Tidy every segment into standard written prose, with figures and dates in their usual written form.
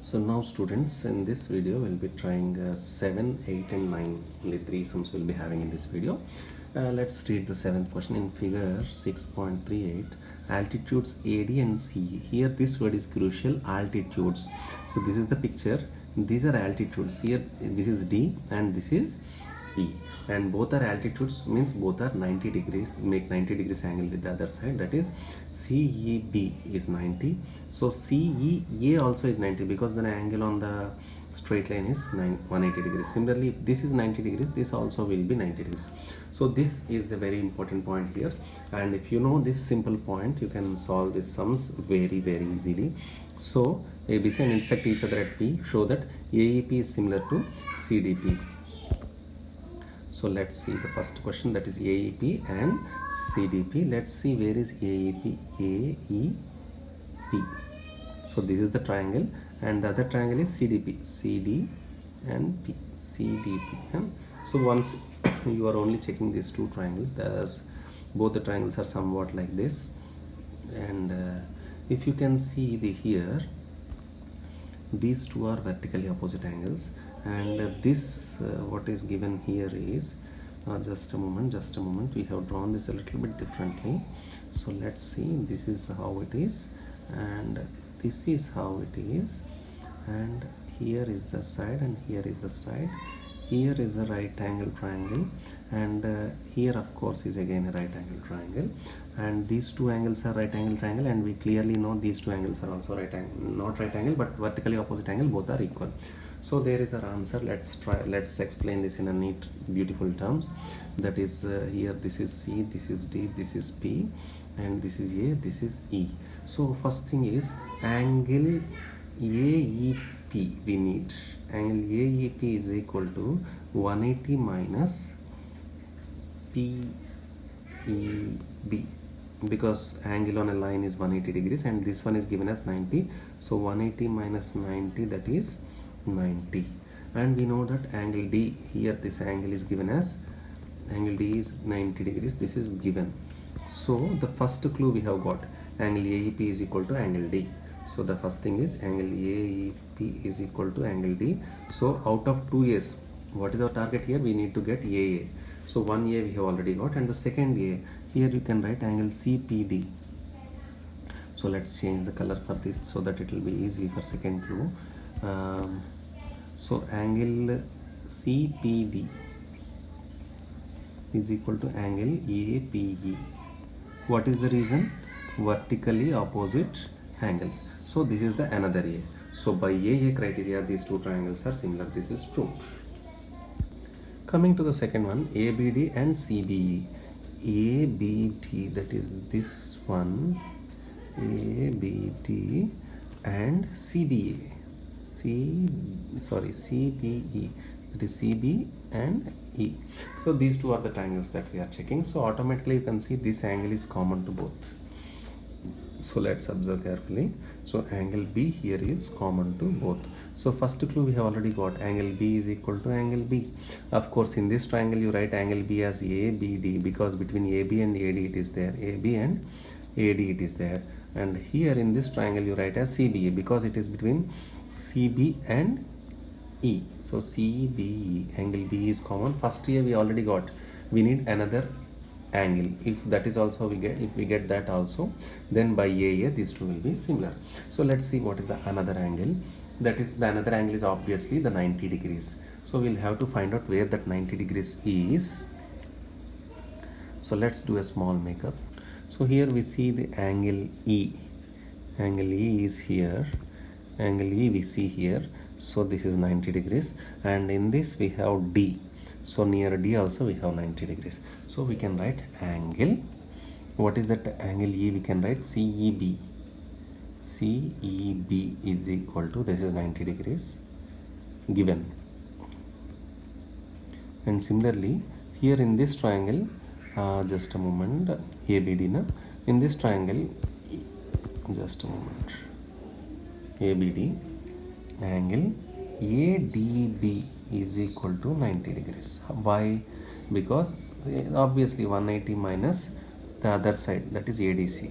So now students, in this video we'll be trying 7, 8 and 9. Only 3 sums we'll be having in this video. Let's read the 7th question in figure 6.38. Altitudes AD and CE. Here this word is crucial, altitudes. So this is the picture. These are altitudes. Here this is D and this is E. And both are altitudes, means both are 90 degrees, make 90 degrees angle with the other side, that is CEB is 90. So CEA also is 90 because the angle on the straight line is 180 degrees. Similarly, if this is 90 degrees, this also will be 90 degrees. So this is the very important point here, and if you know this simple point, you can solve these sums very easily. So ABC and intersect each other at P, show that AEP is similar to CDP. So let's see the first question, that is AEP and CDP. Let's see where is AEP, AEP. So this is the triangle and the other triangle is CDP, CD and P, CDP. So once you are only checking these two triangles, there's both the triangles are somewhat like this, and if you can see here, these two are vertically opposite angles, and this what is given here is just a moment, we have drawn this a little bit differently. So let's see, this is how it is and this is how it is, and here is the side and here is the side. Here is a right angle triangle, and here of course is again a right angle triangle, and these two angles are right angle triangle, and we clearly know these two angles are also right angle, not right angle but vertically opposite angle, both are equal. So there is our answer. Let's explain this in a neat beautiful terms. That is here this is C, this is D, this is P, and this is A, this is E. So first thing is angle AEP. We need angle AEP is equal to 180 minus PEB, because angle on a line is 180 degrees and this one is given as 90. So 180 minus 90, that is 90. And we know that angle D, here this angle is given as, angle D is 90 degrees, this is given. So the first clue we have got, angle AEP is equal to angle D. So the first thing is angle AEP is equal to angle D. So out of 2 A's, what is our target here? We need to get AA. So 1 A we have already got, and the second A, here you can write angle CPD. So let's change the color for this so that it will be easy for second clue. So angle CPD is equal to angle APE. What is the reason? Vertically opposite angles. So this is the another A. So by AA criteria, these two triangles are similar. This is proved. Coming to the second one, ABD and CBE. ABD, that is this one, ABD and CBA. CBE, that is CB and E. So these two are the triangles that we are checking. So automatically you can see this angle is common to both. So let's observe carefully. So angle B here is common to both. So first clue we have already got, angle B is equal to angle B. Of course in this triangle you write angle B as ABD because between AB and AD it is there, AB and AD it is there. And here in this triangle you write as CBA because it is between CB and E. So CBE, angle B is common. First here we already got, we need another angle. If that is also if we get that also, then by AA these two will be similar. So let's see what is the another angle. That is, the another angle is obviously the 90 degrees. So we'll have to find out where that 90 degrees is. So let's do a small makeup. So here we see the angle E. Angle E is here. Angle E we see here. So this is 90 degrees, and in this we have D. So near D also we have 90 degrees. So we can write angle, what is that angle E? We can write CEB. CEB is equal to, this is 90 degrees given. And similarly here in this triangle, just a moment, ABD na, in this triangle, just a moment, ABD, angle ADB is equal to 90 degrees. Why? Because obviously 180 minus the other side, that is ADC.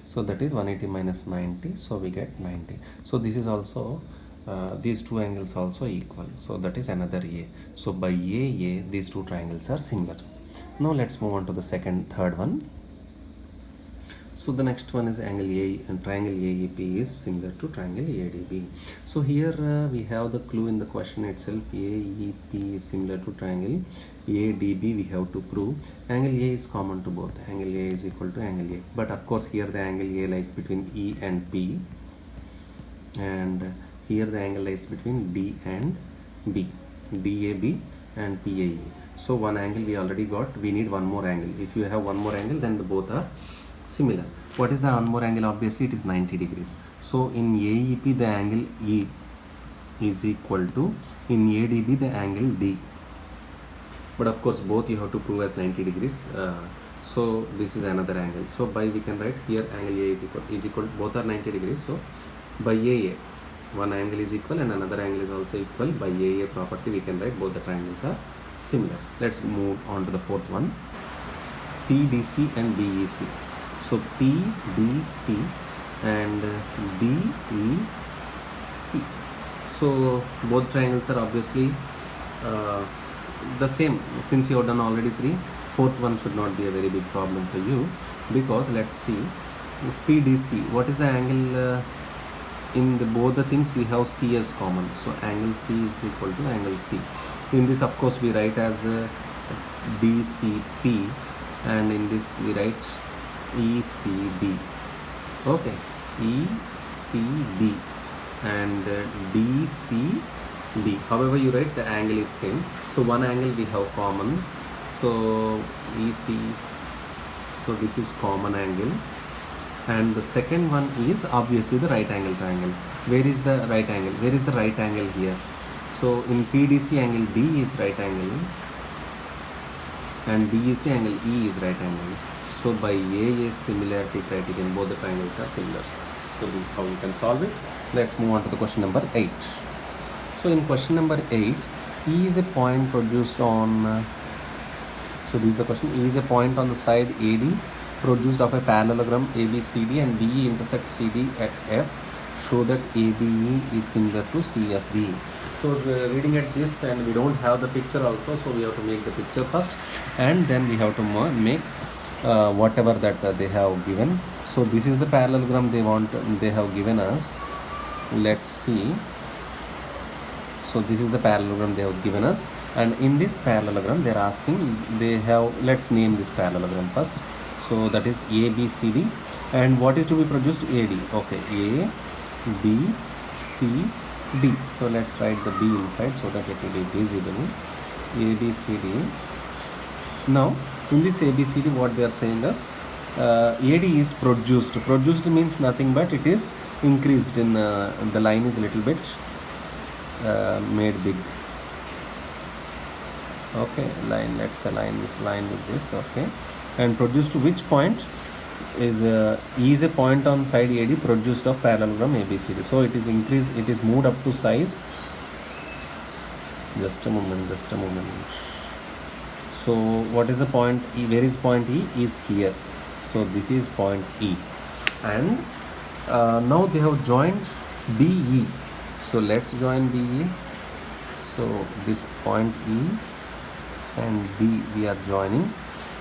So that is 180 minus 90, so we get 90. So this is also these two angles also equal, so that is another A. So by A these two triangles are similar. Now let's move on to the third one. So the next one is angle A, and triangle AEP is similar to triangle ADB. So here we have the clue in the question itself. AEP is similar to triangle ADB. We have to prove angle A is common to both. Angle A is equal to angle A. But of course here the angle A lies between E and P, and here the angle lies between D and B, DAB and PAE. So one angle we already got. We need one more angle. If you have one more angle, then the both are similar. What is the one more angle? Obviously it is 90 degrees. So in AEP the angle E is equal to, in ADB the angle D, but of course both you have to prove as 90 degrees. So this is another angle. So by we can write here angle A is equal, both are 90 degrees. So by AA one angle is equal and another angle is also equal. By AA property we can write both the triangles are similar. Let's move on to the fourth one, PDC and BEC. So PDC and BEC. So both triangles are obviously the same. Since you have done already 3, fourth one should not be a very big problem for you, because let's see PDC. What is the angle? In the both the things we have C as common. So angle C is equal to angle C. In this of course we write as DCP, and in this we write ECB. Okay, ECB and DCB. However you write, the angle is same. So one angle we have common. So EC. So this is common angle. And the second one is obviously the right angle triangle. Where is the right angle? Where is the right angle here? So in PDC angle D is right angle, and BEC angle E is right angle. So by AA similarity criterion, both the triangles are similar. So this is how you can solve it. Let's move on to the question number 8. So in question number 8, E is a point produced on, so this is the question, E is a point on the side AD produced of a parallelogram ABCD, and BE intersects CD at F. Show that ABE is similar to CFB. So reading at this, and we don't have the picture also, so we have to make the picture first, and then we have to make whatever that they have given. So this is the parallelogram they have given us. Let's see. So this is the parallelogram they have given us, and in this parallelogram they are asking, let's name this parallelogram first. So that is ABCD, and what is to be produced? AD. Okay, A, B, C, D. So let's write the B inside so that it will be visible. ABCD. Now in this ABCD, what they are saying is AD is produced. Produced means nothing but it is increased in the line is a little bit made big. Okay, line. Let's align this line with this. Okay, and produced to which point is E is a point on side AD produced of parallelogram ABCD. So it is increased. It is moved up to size. Just a moment. So what is the point E? Where is point E? Is here. So this is point E, and now they have joined BE. So let's join BE. So this point E and B we are joining.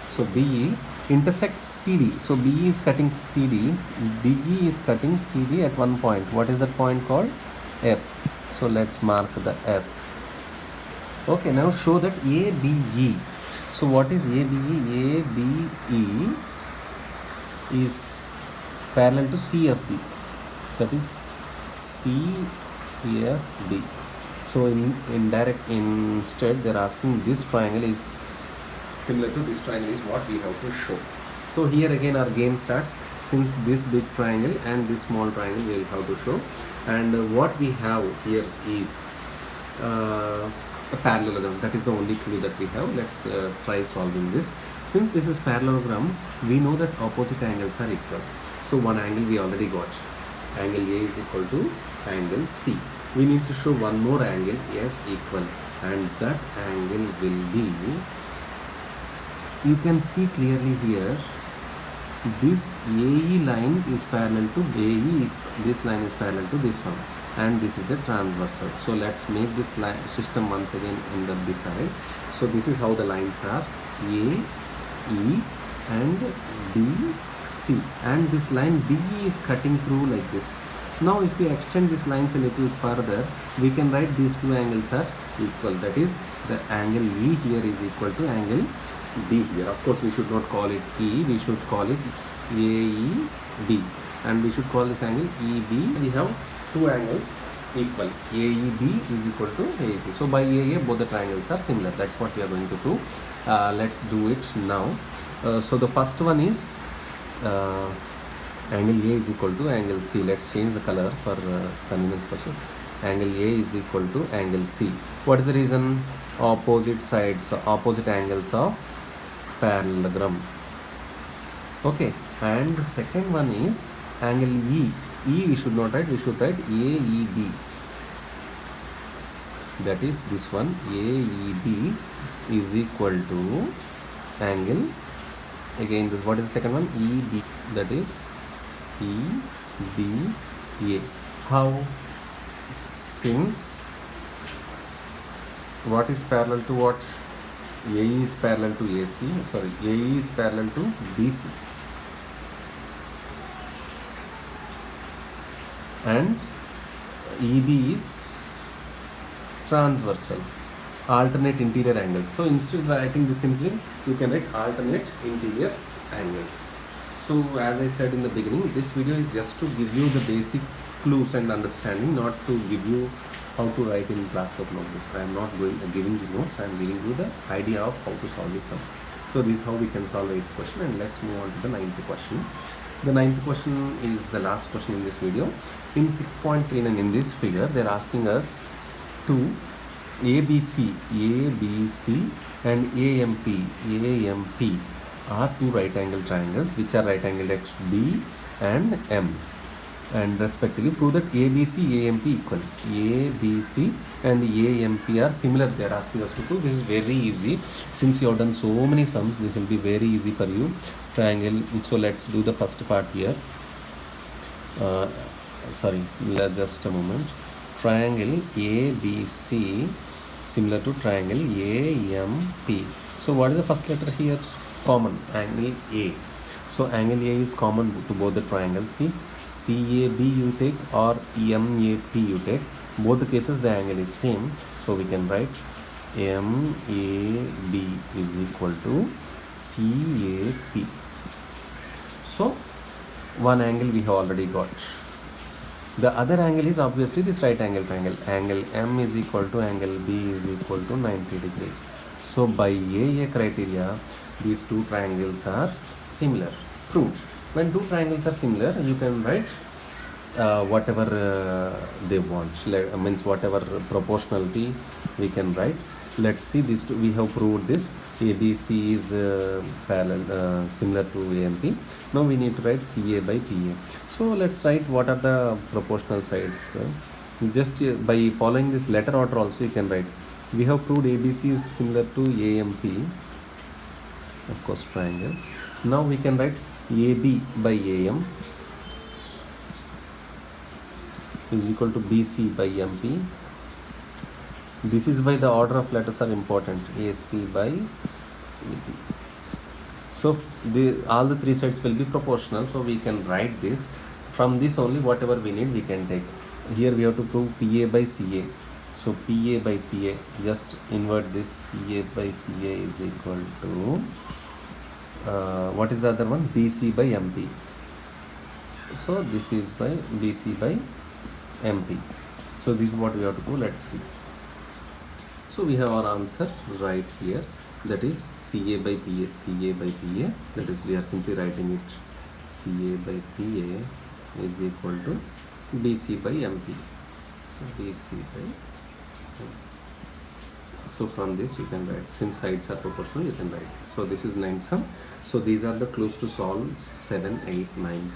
So BE intersects CD. So BE is cutting CD. DE is cutting CD at one point. What is that point called? F. So let's mark the F. Okay, now show that ABE. So what is ABE? ABE is parallel to CFB. That is CFB. So instead they are asking this triangle is similar to this triangle is what we have to show. So here again our game starts. Since this big triangle and this small triangle we will have to show, and what we have here is a parallelogram. That is the only clue that we have. Let's try solving this. Since this is parallelogram, we know that opposite angles are equal. So one angle we already got. Angle A is equal to angle C. We need to show one more angle as equal, and that angle will be, you can see clearly here, this AE line is parallel to AE is this line is parallel to this one, and this is a transversal. So let's make this line system once again in the this side. So this is how the lines are: A, E, and B, C, and this line BE is cutting through like this. Now if we extend these lines a little further, we can write these two angles are equal. That is, the angle E here is equal to angle B here. Of course, we should not call it E, we should call it AEB, and we should call this angle EB. We have two angles equal. AEB is equal to AC. So by AA, both the triangles are similar. That's what we are going to prove. Let's do it now. So the first one is angle A is equal to angle C. Let's change the color for convenience purposes. Angle A is equal to angle C. What is the reason? Opposite sides, opposite angles of parallelogram. Okay, and the second one is angle E. E we should not write, we should write AEB. That is this one, AEB is equal to angle, again this, what is the second one? EB, that is EBA. How? Since what is parallel to what? AE is parallel to AC, sorry, AE is parallel to BC, and EB is transversal, alternate interior angles. So instead of writing this simply, you can write alternate interior angles. So as I said in the beginning, this video is just to give you the basic clues and understanding, not to give you how to write in classwork notebook. I am not giving the notes, I am giving you the idea of how to solve this sum. So this is how we can solve 8th question, and let's move on to the 9th question. The 9th question is the last question in this video. In 6.39 in this figure, they are asking us to ABC and AMP are two right angle triangles which are right angled at B and M, and respectively prove that ABC AMP equal. ABC and AMP are similar. They are asking us to prove. This is very easy. Since you have done so many sums, this will be very easy for you. Triangle. So let's do the first part here. Just a moment. Triangle ABC similar to triangle AMP. So what is the first letter here? Common, angle A. So angle A is common to both the triangles. See, CAB you take or MAP you take. Both the cases the angle is same. So we can write MAB is equal to CAP. So one angle we have already got. The other angle is obviously this right angle triangle. Angle M is equal to angle B is equal to 90 degrees. So by AA criteria, these two triangles are similar. Proved. When two triangles are similar, you can write whatever they want. Means whatever proportionality we can write. Let's see these two. We have proved this. ABC is parallel, similar to AMP. Now we need to write CA by PA. So let's write what are the proportional sides. Just by following this letter order also you can write. We have proved ABC is similar to AMP. Of course, triangles. Now we can write AB by AM is equal to BC by MP. This is why the order of letters are important. AC by AB. So all the three sides will be proportional. So we can write this. From this only whatever we need we can take. Here we have to prove PA by CA. So PA by CA, just invert this. PA by CA is equal to what is the other one? BC by MP. So this is by BC by MP. So this is what we have to do. Let's see. So we have our answer right here. That is CA by PA. CA by PA. That is, we are simply writing it. CA by PA is equal to BC by MP. So BC by MP. So from this you can write, since sides are proportional, you can write this. So this is 9th sum. So these are the clues to solve 7, 8, 9.